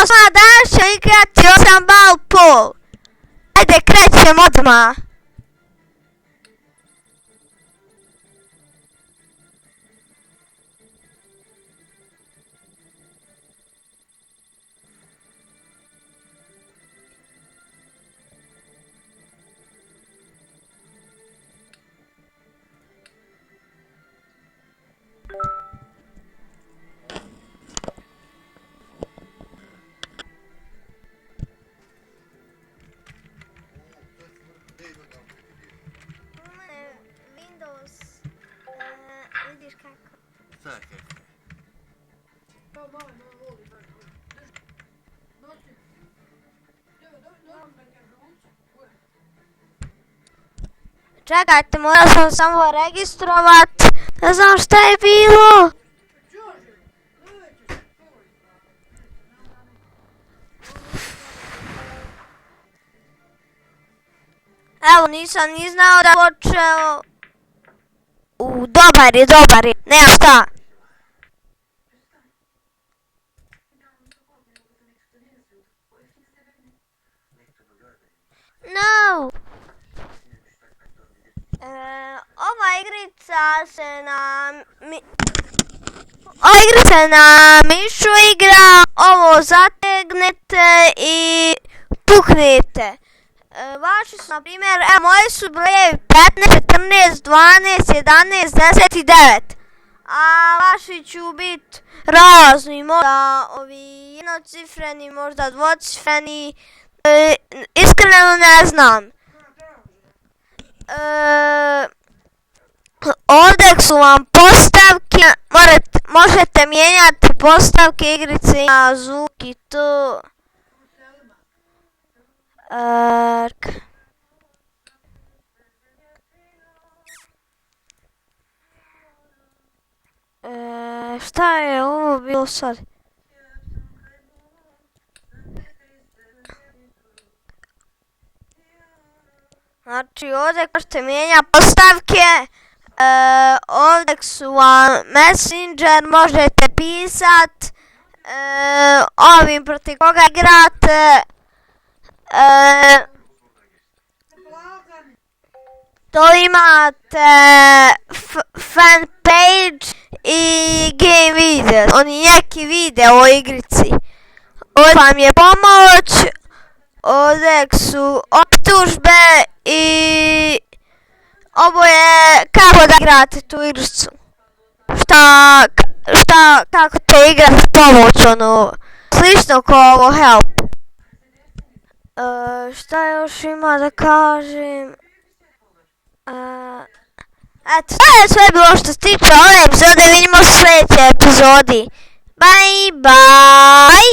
danas ću igrati 8 bal pool. Ajde, krećem odmah. Windows, vidiš kako. Čekaj. Čekajte, morao sam samo registrovat. Ne znam šta je bilo. Evo, nisam ni znao da počeo. Dobar je. Nema šta. No. Ova igrica se na mišu igra. Ovo zategnete i puknete. Vaši su, na primjer, moji su brojevi 15, 14, 12, 11, 10 i 9. A vaši ću biti razni, možda ovi jednocifreni, možda dvocifreni. Iskreno ne znam. Ovdje su vam postavke, možete mijenjati postavke igrice na zvuk i to. Šta je ovo bilo sad? Znači ovdje možete mijenjati postavke, ovdje su vam Messenger, možete pisat, ovim protiv koga igrate, to imate fan page i game video, oni neki video o igrici. Ovdje vam je pomoć, ovdje su optužbe i ovo je kako da igrate tu igricu. Kako te igrati pomoć, slično ko ovo help. Šta još ima da kažem? Eto, to je sve bilo što se tiče ove epizode, vidimo se u sljedećoj epizodi. Bye bye!